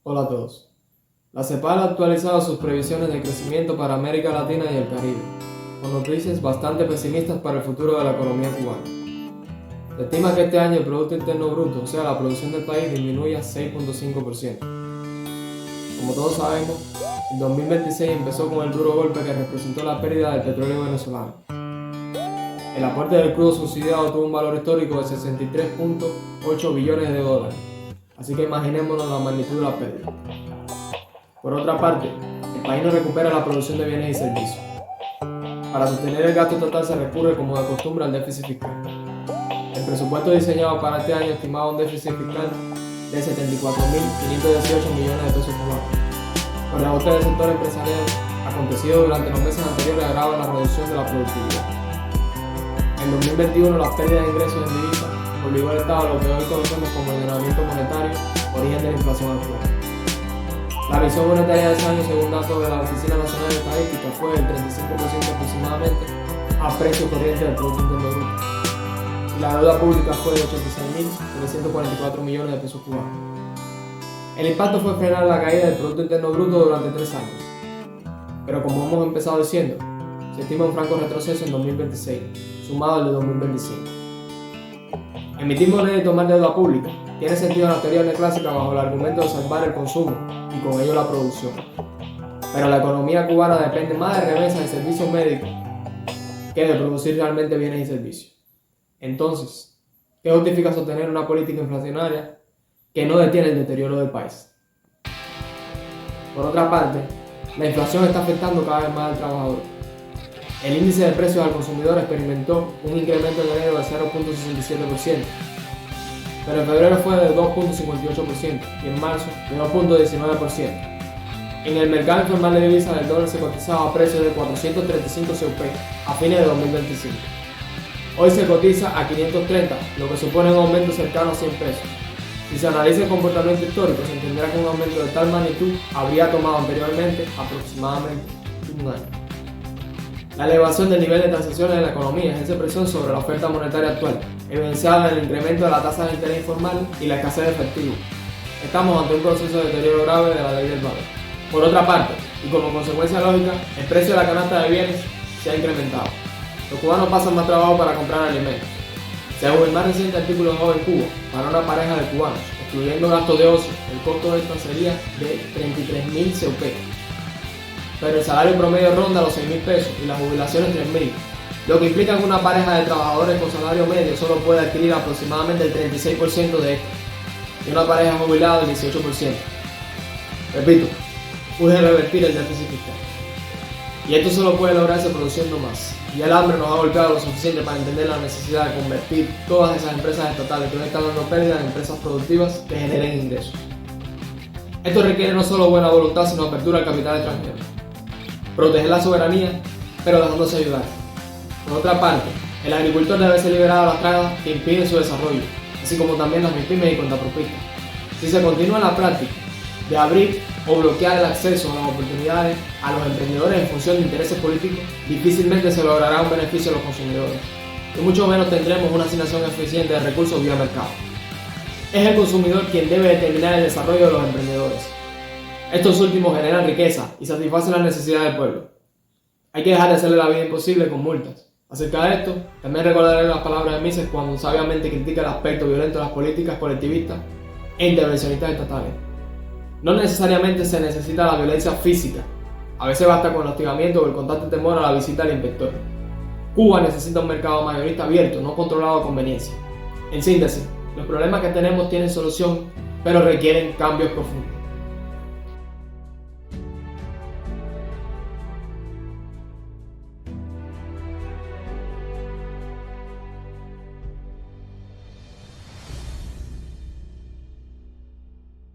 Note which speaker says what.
Speaker 1: Hola a todos. La CEPAL ha actualizado sus previsiones de crecimiento para América Latina y el Caribe, con noticias bastante pesimistas para el futuro de la economía cubana. Se estima que este año el Producto Interno Bruto, o sea, la producción del país, disminuya 6.5%. Como todos sabemos, el 2026 empezó con el duro golpe que representó la pérdida del petróleo venezolano. El aporte del crudo subsidiado tuvo un valor histórico de 63.8 billones de dólares, así que imaginémonos la magnitud de la pérdida. Por otra parte, el país no recupera la producción de bienes y servicios. Para sostener el gasto total se recurre como de costumbre al déficit fiscal. El presupuesto diseñado para este año estimaba un déficit fiscal de 74.518 millones de pesos cubanos. Los rebotes del sector empresarial acontecido durante los meses anteriores agravan la reducción de la productividad. En 2021 las pérdidas de ingresos en divisas obligó al Estado a lo que hoy conocemos como ordenamiento monetario, origen de la inflación actual. La visión monetaria de ese año, según datos de la Oficina Nacional de Estadística, fue del 35% aproximadamente a precio corriente del Producto Interno Bruto. Y la deuda pública fue de 86.344 millones de pesos cubanos. El impacto fue frenar la caída del Producto Interno Bruto durante 3 años. Pero como hemos empezado diciendo, se estima un franco retroceso en 2026, sumado al de 2025. Emitir moneda y tomar deuda pública tiene sentido en la teoría neoclásica bajo el argumento de salvar el consumo y con ello la producción. Pero la economía cubana depende más de remesas de servicios médicos que de producir realmente bienes y servicios. Entonces, ¿qué justifica sostener una política inflacionaria que no detiene el deterioro del país? Por otra parte, la inflación está afectando cada vez más al trabajador. El índice de precios al consumidor experimentó un incremento en enero de 0.67%, pero en febrero fue de 2.58% y en marzo de 2.19%. En el mercado informal de divisas el dólar se cotizaba a precios de 435 CUP a fines de 2025. Hoy se cotiza a 530, lo que supone un aumento cercano a 100 pesos. Si se analiza el comportamiento histórico, se entenderá que un aumento de tal magnitud habría tomado anteriormente aproximadamente un año. La elevación del nivel de transacciones en la economía ejerce presión sobre la oferta monetaria actual, evidenciada en el incremento de la tasa de interés informal y la escasez de efectivo. Estamos ante un proceso de deterioro grave de la ley del valor. Por otra parte, y como consecuencia lógica, el precio de la canasta de bienes se ha incrementado. Los cubanos pasan más trabajo para comprar alimentos. Según el más reciente artículo de Joven Cuba, para una pareja de cubanos, excluyendo gastos de ocio, el costo de esto sería de 33.000 CUP. Pero el salario promedio ronda los 6.000 pesos y las jubilaciones 3.000, lo que implica que una pareja de trabajadores con salario medio solo puede adquirir aproximadamente el 36% de esto, y una pareja jubilada el 18%. Repito, urge revertir el déficit fiscal. Y esto solo puede lograrse produciendo más. Y el hambre nos ha golpeado lo suficiente para entender la necesidad de convertir todas esas empresas estatales que hoy están dando pérdidas en empresas productivas que generen ingresos. Esto requiere no solo buena voluntad, sino apertura al capital extranjero. Proteger la soberanía, pero dejándose ayudar. Por otra parte, el agricultor debe ser liberado de las trabas que impiden su desarrollo, así como también las MIPYMES y contrapropistas. Si se continúa en la práctica de abrir o bloquear el acceso a las oportunidades a los emprendedores en función de intereses políticos, difícilmente se logrará un beneficio a los consumidores, y mucho menos tendremos una asignación eficiente de recursos vía mercado. Es el consumidor quien debe determinar el desarrollo de los emprendedores. Estos últimos generan riqueza y satisfacen las necesidades del pueblo. Hay que dejar de hacerle la vida imposible con multas. Acerca de esto, también recordaré las palabras de Mises cuando sabiamente critica el aspecto violento de las políticas colectivistas e intervencionistas estatales. No necesariamente se necesita la violencia física, a veces basta con el hostigamiento o el constante temor a la visita del inspector. Cuba necesita un mercado mayorista abierto, no controlado a conveniencia. En síntesis, los problemas que tenemos tienen solución, pero requieren cambios profundos.